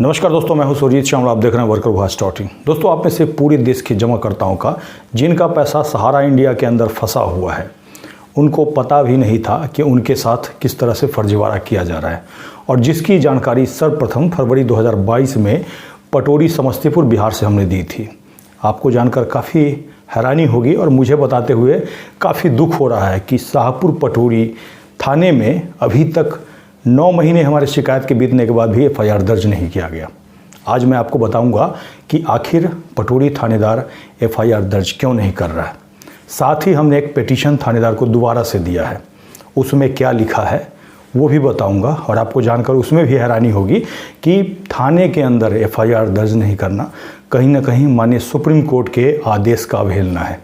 नमस्कार दोस्तों, मैं हूं सुरजीत श्याम। आप देख रहे हैं वर्कर वॉइस डॉट इन। दोस्तों, आप में से पूरे देश के जमाकर्ताओं का जिनका पैसा सहारा इंडिया के अंदर फंसा हुआ है, उनको पता भी नहीं था कि उनके साथ किस तरह से फर्जीवाड़ा किया जा रहा है, और जिसकी जानकारी सर्वप्रथम फरवरी 2022 में पटोरी समस्तीपुर बिहार से हमने दी थी। आपको जानकर काफ़ी हैरानी होगी और मुझे बताते हुए काफ़ी दुख हो रहा है कि शाहपुर पटोरी थाने में अभी तक 9 महीने हमारे शिकायत के बीतने के बाद भी एफआईआर दर्ज नहीं किया गया। आज मैं आपको बताऊंगा कि आखिर पटोरी थानेदार एफआईआर दर्ज क्यों नहीं कर रहा है। साथ ही हमने एक पिटीशन थानेदार को दोबारा से दिया है, उसमें क्या लिखा है वो भी बताऊंगा। और आपको जानकर उसमें भी हैरानी होगी कि थाने के अंदर एफआईआर दर्ज नहीं करना कहीं ना कहीं माननीय सुप्रीम कोर्ट के आदेश का अवहेलना है।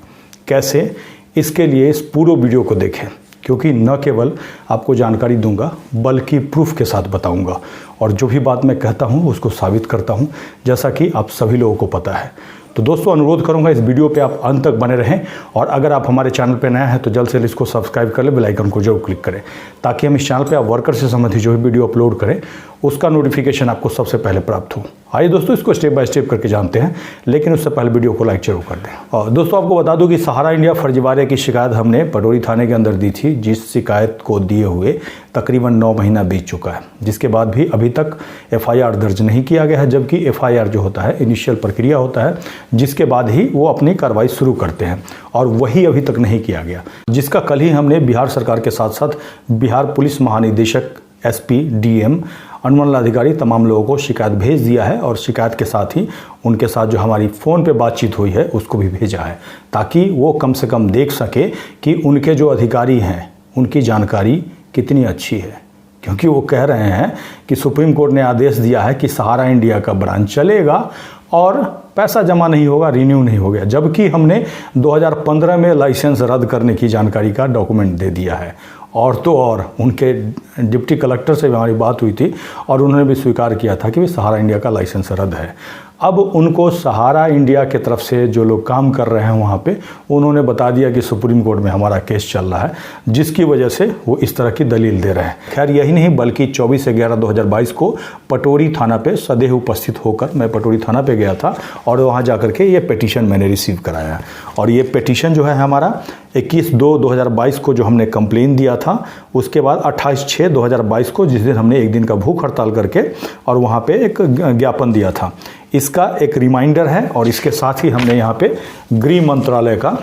कैसे, इसके लिए इस पूरे वीडियो को देखें, क्योंकि न केवल आपको जानकारी दूंगा बल्कि प्रूफ के साथ बताऊंगा, और जो भी बात मैं कहता हूं उसको साबित करता हूं, जैसा कि आप सभी लोगों को पता है। तो दोस्तों, अनुरोध करूंगा इस वीडियो पे आप अंत तक बने रहें, और अगर आप हमारे चैनल पे नया हैं तो जल्द से जल्द इसको सब्सक्राइब कर ले, बेल आइकन को जरूर क्लिक करें, ताकि हम इस चैनल पे आप वर्कर से संबंधित जो भी वीडियो अपलोड करें उसका नोटिफिकेशन आपको सबसे पहले प्राप्त हो। आइए दोस्तों, इसको स्टेप बाय स्टेप करके जानते हैं, लेकिन उससे पहले वीडियो को लाइक जरूर कर दें। और दोस्तों, आपको बता दूं कि सहारा इंडिया फर्जीवाड़े की शिकायत हमने पटोरी थाने के अंदर दी थी, जिस शिकायत को दिए हुए तकरीबन 9 महीना बीत चुका है, जिसके बाद भी अभी तक एफआईआर दर्ज नहीं किया गया है। जबकि एफआईआर जो होता है इनिशियल प्रक्रिया होता है, जिसके बाद ही वो अपनी कार्रवाई शुरू करते हैं, और वही अभी तक नहीं किया गया, जिसका कल ही हमने बिहार सरकार के साथ साथ बिहार पुलिस महानिदेशक, एसपी, डीएम, अनुमंडल अधिकारी तमाम लोगों को शिकायत भेज दिया है, और शिकायत के साथ ही उनके साथ जो हमारी फ़ोन पे बातचीत हुई है उसको भी भेजा है, ताकि वो कम से कम देख सके कि उनके जो अधिकारी हैं उनकी जानकारी कितनी अच्छी है। क्योंकि वो कह रहे हैं कि सुप्रीम कोर्ट ने आदेश दिया है कि सहारा इंडिया का ब्रांच चलेगा और पैसा जमा नहीं होगा, रिन्यू नहीं हो गया, जबकि हमने 2015 में लाइसेंस रद्द करने की जानकारी का डॉक्यूमेंट दे दिया है। और तो और उनके डिप्टी कलेक्टर से भी हमारी बात हुई थी, और उन्होंने भी स्वीकार किया था कि भी सहारा इंडिया का लाइसेंस रद्द है। अब उनको सहारा इंडिया के तरफ से जो लोग काम कर रहे हैं वहाँ पे, उन्होंने बता दिया कि सुप्रीम कोर्ट में हमारा केस चल रहा है, जिसकी वजह से वो इस तरह की दलील दे रहे हैं। खैर, यही नहीं बल्कि 24/11/2022 को पटोरी थाना पे सदैव उपस्थित होकर मैं पटोरी थाना पे गया था, और वहाँ जाकर के ये पिटीशन मैंने रिसीव कराया। और ये पिटीशन जो है हमारा 21/2/2022 को जो हमने कंप्लेन दिया था, उसके बाद 28/6/2022 को, जिस दिन हमने एक दिन का भूख हड़ताल करके और वहाँ पे एक ज्ञापन दिया था, इसका एक रिमाइंडर है। और इसके साथ ही हमने यहाँ पे गृह मंत्रालय का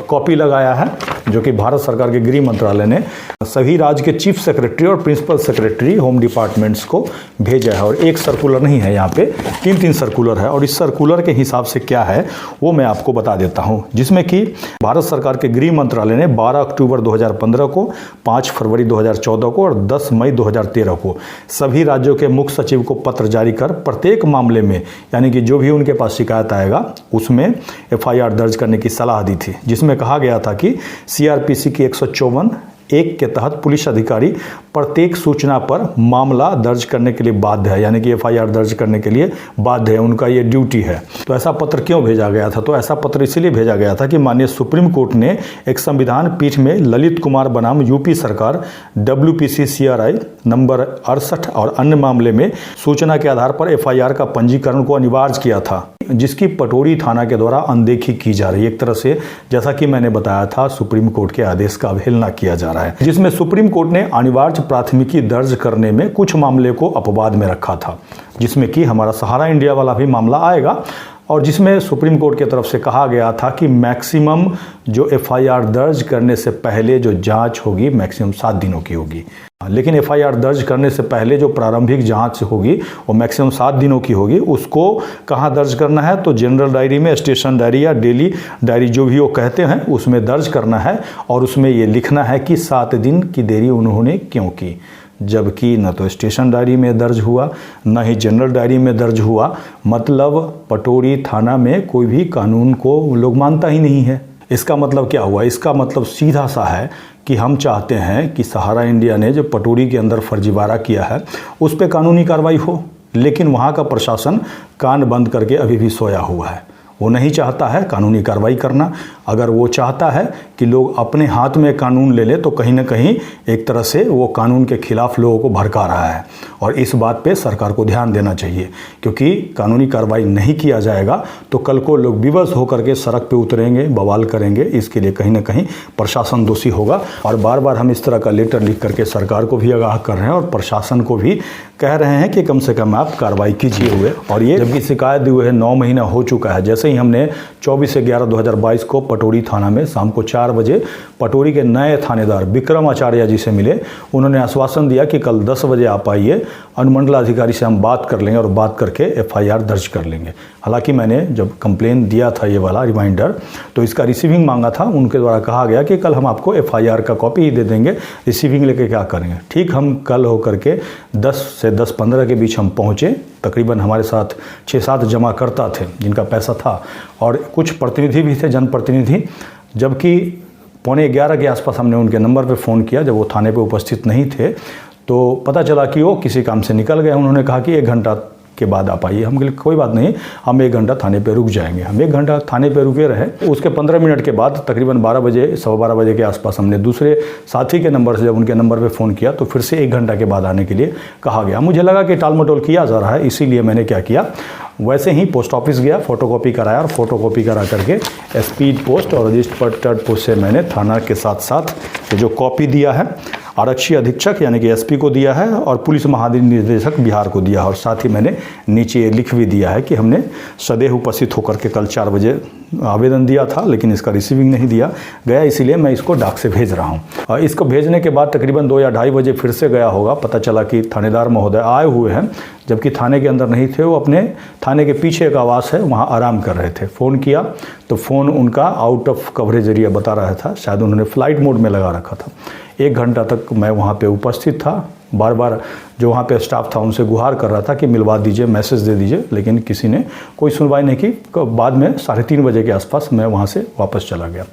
कॉपी लगाया है, जो कि भारत सरकार के गृह मंत्रालय ने सभी राज्य के चीफ सेक्रेटरी और प्रिंसिपल सेक्रेटरी होम डिपार्टमेंट्स को भेजा है। और एक सर्कुलर नहीं है, यहाँ पे 3 सर्कुलर है, और इस सर्कुलर के हिसाब से क्या है वो मैं आपको बता देता हूँ। जिसमें कि भारत सरकार के गृह मंत्रालय ने 12 अक्टूबर 2015 को, 5 फरवरी 2014 को और 10 मई 2013 को सभी राज्यों के मुख्य सचिव को पत्र जारी कर प्रत्येक मामले में, यानी कि जो भी उनके पास शिकायत आएगा उसमें एफआईआर दर्ज करने की सलाह दी थी, जिसमें कहा गया था कि सीआरपीसी की 154(1) के तहत पुलिस अधिकारी प्रत्येक सूचना पर मामला दर्ज करने के लिए बाध्य है, यानी कि एफआईआर दर्ज करने के लिए बाध्य है, उनका ये ड्यूटी है। तो ऐसा पत्र क्यों भेजा गया था? तो ऐसा पत्र इसलिए भेजा गया था कि माननीय सुप्रीम कोर्ट ने एक संविधान पीठ में ललित कुमार बनाम यूपी सरकार WPC CRI नंबर 68 और अन्य मामले में सूचना के आधार पर एफआईआर का पंजीकरण को अनिवार्य किया था, जिसकी पटोरी थाना के द्वारा अनदेखी की जा रही है। एक तरह से, जैसा कि मैंने बताया था, सुप्रीम कोर्ट के आदेश का अवहेलना किया जा रहा है, जिसमें सुप्रीम कोर्ट ने अनिवार्य प्राथमिकी दर्ज करने में कुछ मामले को अपवाद में रखा था, जिसमें कि हमारा सहारा इंडिया वाला भी मामला आएगा, और जिसमें सुप्रीम कोर्ट की तरफ से कहा गया था कि मैक्सिमम जो एफआईआर दर्ज करने से पहले जो जांच होगी मैक्सिमम 7 दिनों की होगी, लेकिन एफआईआर दर्ज करने से पहले जो प्रारंभिक जांच होगी वो मैक्सिमम 7 दिनों की होगी। उसको कहाँ दर्ज करना है? तो जनरल डायरी में, स्टेशन डायरी या डेली डायरी जो भी वो कहते हैं, उसमें दर्ज करना है, और उसमें ये लिखना है कि 7 दिन की देरी उन्होंने क्यों की। जबकि न तो स्टेशन डायरी में दर्ज हुआ, न ही जनरल डायरी में दर्ज हुआ। मतलब पटोरी थाना में कोई भी कानून को लोग मानता ही नहीं है। इसका मतलब क्या हुआ? इसका मतलब सीधा सा है कि हम चाहते हैं कि सहारा इंडिया ने जो पटोरी के अंदर फर्जीवाड़ा किया है उस पर कानूनी कार्रवाई हो, लेकिन वहाँ का प्रशासन कान बंद करके अभी भी सोया हुआ है। वो नहीं चाहता है कानूनी कार्रवाई करना। अगर वो चाहता है कि लोग अपने हाथ में कानून ले ले तो कहीं ना कहीं एक तरह से वो कानून के खिलाफ लोगों को भड़का रहा है, और इस बात पे सरकार को ध्यान देना चाहिए, क्योंकि कानूनी कार्रवाई नहीं किया जाएगा तो कल को लोग विवश होकर के सड़क पे उतरेंगे, बवाल करेंगे। इसके लिए कहीं ना कहीं प्रशासन दोषी होगा। और बार बार हम इस तरह का लेटर लिख करके सरकार को भी आगाह कर रहे हैं और प्रशासन को भी कह रहे हैं कि कम से कम आप कार्रवाई कीजिए हुए। और ये जबकि शिकायत दिए हुए 9 महीना हो चुका है। जैसे ही हमने 24/11/2022 को पटोरी थाना में शाम को 4 बजे पटोरी के नए थानेदार विक्रम आचार्य जी से मिले, उन्होंने आश्वासन दिया कि कल 10 बजे आप आइए, अनुमंडलाधिकारी से हम बात कर लेंगे और बात करके FIR दर्ज कर लेंगे। हालांकि मैंने जब कंप्लेन दिया था ये वाला रिमाइंडर तो इसका रिसीविंग मांगा था, उनके द्वारा कहा गया कि कल हम आपको FIR का कॉपी ही दे देंगे, रिसीविंग लेके क्या करेंगे। ठीक हम कल होकर के 10 से 10-15 के बीच हम पहुँचे। तकरीबन हमारे साथ 6-7 जमाकर्ता थे जिनका पैसा था और कुछ प्रतिनिधि भी थे, जनप्रतिनिधि। जबकि 11:15 के आसपास हमने उनके नंबर पे फ़ोन किया, जब वो थाने पे उपस्थित नहीं थे, तो पता चला कि वो किसी काम से निकल गए। उन्होंने कहा कि 1 घंटा के बाद आप आइए। हम बोले कोई बात नहीं, हम 1 घंटा थाने पे रुक जाएंगे। हम 1 घंटा थाने पे रुके रहे। उसके 15 मिनट के बाद तकरीबन 12 बजे, 12:15 बजे के आसपास हमने दूसरे साथी के नंबर से जब उनके नंबर पे फ़ोन किया तो फिर से 1 घंटा के बाद आने के लिए कहा गया। मुझे लगा कि टाल मटोल किया जा रहा है, इसीलिए मैंने क्या किया, वैसे ही पोस्ट ऑफिस गया, फ़ोटोकॉपी कराया और फ़ोटोकॉपी करा करके स्पीड पोस्ट और रजिस्टर्ड पोस्ट से मैंने थाना के साथ साथ जो कॉपी दिया है आरक्षी अधीक्षक यानी कि SP को दिया है और पुलिस महानिदेशक बिहार को दिया है। और साथ ही मैंने नीचे लिख भी दिया है कि हमने सदैव उपस्थित होकर के कल 4 बजे आवेदन दिया था, लेकिन इसका रिसीविंग नहीं दिया गया, इसीलिए मैं इसको डाक से भेज रहा हूँ। और इसको भेजने के बाद तकरीबन 2 या 2:30 बजे फिर से गया होगा। पता चला कि थानेदार महोदय आए हुए हैं, जबकि थाने के अंदर नहीं थे। वो अपने थाने के पीछे एक आवास है वहाँ आराम कर रहे थे। फ़ोन किया तो फ़ोन उनका आउट ऑफ कवरेज एरिया बता रहा था, शायद उन्होंने फ्लाइट मोड में लगा रखा था। 1 घंटा तक मैं वहाँ पे उपस्थित था। बार बार जो वहाँ पे स्टाफ था उनसे गुहार कर रहा था कि मिलवा दीजिए, मैसेज दे दीजिए, लेकिन किसी ने कोई सुनवाई नहीं की। बाद में 3:30 बजे के आसपास मैं वहाँ से वापस चला गया।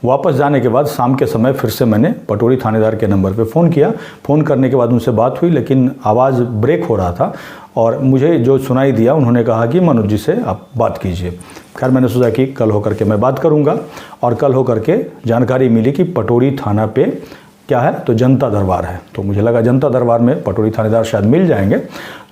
वापस जाने के बाद शाम के समय फिर से मैंने पटोरी थानेदार के नंबर पे फ़ोन किया। फ़ोन करने के बाद उनसे बात हुई, लेकिन आवाज़ ब्रेक हो रहा था और मुझे जो सुनाई दिया उन्होंने कहा कि मनोज जी से आप बात कीजिए। खैर मैंने सोचा कि कल होकर के मैं बात करूँगा, और कल होकर के जानकारी मिली कि पटोरी थाना पे क्या है, तो जनता दरबार है। तो मुझे लगा जनता दरबार में पटोरी थानेदार शायद मिल जाएंगे,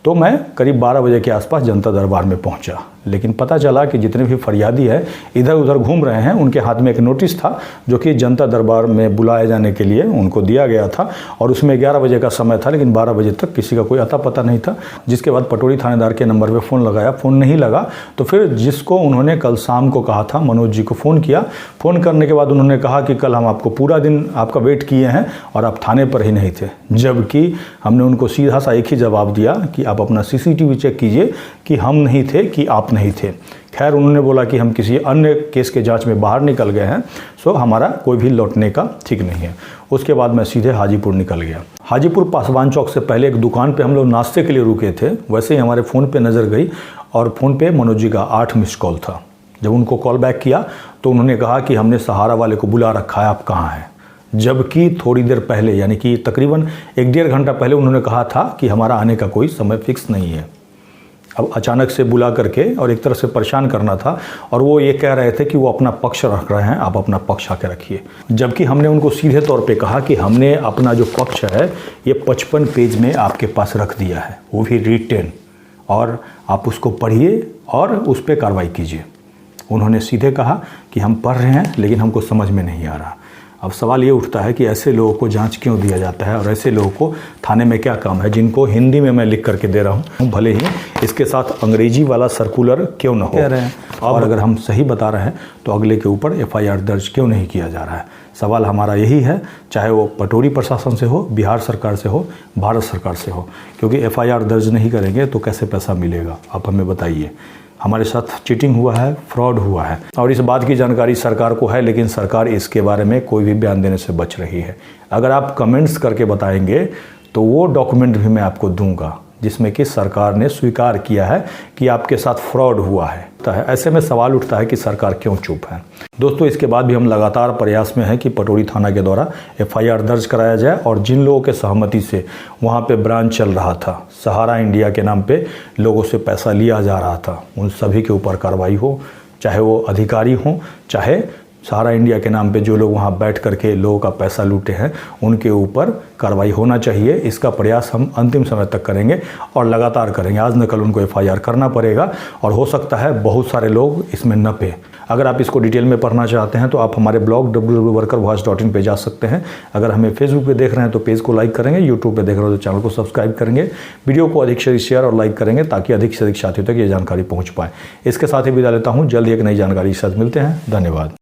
तो मैं करीब 12 बजे के आसपास जनता दरबार में पहुंचा। लेकिन पता चला कि जितने भी फरियादी है इधर उधर घूम रहे हैं। उनके हाथ में एक नोटिस था जो कि जनता दरबार में बुलाए जाने के लिए उनको दिया गया था, और उसमें 11 बजे का समय था, लेकिन 12 बजे तक किसी का कोई अता पता नहीं था। जिसके बाद पटोरी थानेदार के नंबर पर फ़ोन लगाया, फ़ोन नहीं लगा। तो फिर जिसको उन्होंने कल शाम को कहा था, मनोज जी को फ़ोन किया। फ़ोन करने के बाद उन्होंने कहा कि कल हम आपको पूरा दिन आपका वेट किए हैं और आप थाने पर ही नहीं थे। जबकि हमने उनको सीधा सा एक ही जवाब दिया कि आप अपना CCTV चेक कीजिए कि हम नहीं थे कि आप नहीं थे। खैर उन्होंने बोला कि हम किसी अन्य केस के जांच में बाहर निकल गए हैं, सो हमारा कोई भी लौटने का ठीक नहीं है। उसके बाद मैं सीधे हाजीपुर निकल गया। हाजीपुर पासवान चौक से पहले एक दुकान पे हम लोग नाश्ते के लिए रुके थे। वैसे ही हमारे फ़ोन पे नज़र गई और फ़ोन पे मनोज जी का 8 मिस कॉल था। जब उनको कॉल बैक किया तो उन्होंने कहा कि हमने सहारा वाले को बुला रखा है, आप कहाँ हैं। जबकि थोड़ी देर पहले यानी कि तकरीबन 1-1.5 घंटा पहले उन्होंने कहा था कि हमारा आने का कोई समय फिक्स नहीं है। अब अचानक से बुला करके और एक तरह से परेशान करना था, और वो ये कह रहे थे कि वो अपना पक्ष रख रहे हैं, आप अपना पक्ष आके रखिए। जबकि हमने उनको सीधे तौर पे कहा कि हमने अपना जो पक्ष है ये 55 पेज में आपके पास रख दिया है, वो भी रिटेन, और आप उसको पढ़िए और उस पर कार्रवाई कीजिए। उन्होंने सीधे कहा कि हम पढ़ रहे हैं लेकिन हमको समझ में नहीं आ रहा। अब सवाल ये उठता है कि ऐसे लोगों को जांच क्यों दिया जाता है और ऐसे लोगों को थाने में क्या काम है, जिनको हिंदी में मैं लिख करके दे रहा हूँ, भले ही इसके साथ अंग्रेजी वाला सर्कुलर क्यों न हो कह रहे हैं। और अगर हम सही बता रहे हैं तो अगले के ऊपर FIR दर्ज क्यों नहीं किया जा रहा है। सवाल हमारा यही है, चाहे वो पटोरी प्रशासन से हो, बिहार सरकार से हो, भारत सरकार से हो, क्योंकि FIR दर्ज नहीं करेंगे तो कैसे पैसा मिलेगा, आप हमें बताइए। हमारे साथ चीटिंग हुआ है, फ्रॉड हुआ है, और इस बात की जानकारी सरकार को है, लेकिन सरकार इसके बारे में कोई भी बयान देने से बच रही है। अगर आप कमेंट्स करके बताएंगे तो वो डॉक्यूमेंट भी मैं आपको दूंगा जिसमें कि सरकार ने स्वीकार किया है कि आपके साथ फ्रॉड हुआ है। ऐसे में सवाल उठता है कि सरकार क्यों चुप है। दोस्तों, इसके बाद भी हम लगातार प्रयास में हैं कि पटोरी थाना के द्वारा FIR दर्ज कराया जाए, और जिन लोगों के सहमति से वहाँ पे ब्रांच चल रहा था, सहारा इंडिया के नाम पे लोगों से पैसा लिया जा रहा था, उन सभी के ऊपर कार्रवाई हो। चाहे वो अधिकारी हों, चाहे सहारा इंडिया के नाम पे जो लोग वहाँ बैठ करके लोगों का पैसा लूटे हैं, उनके ऊपर कार्रवाई होना चाहिए। इसका प्रयास हम अंतिम समय तक करेंगे और लगातार करेंगे। आज न कल उनको FIR करना पड़ेगा और हो सकता है बहुत सारे लोग इसमें न पे। अगर आप इसको डिटेल में पढ़ना चाहते हैं तो आप हमारे ब्लॉग www.workervoice.in पे जा सकते हैं। अगर हमें फेसबुक पे देख रहे हैं तो पेज को लाइक करेंगे, यूट्यूब पे देख रहे हो तो चैनल को सब्सक्राइब करेंगे, वीडियो को अधिक से शेयर और लाइक करेंगे ताकि अधिक से अधिक साथियों तक ये जानकारी पहुँच पाए। इसके साथ ही विदा लेता हूँ। जल्द एक नई जानकारी के साथ मिलते हैं। धन्यवाद।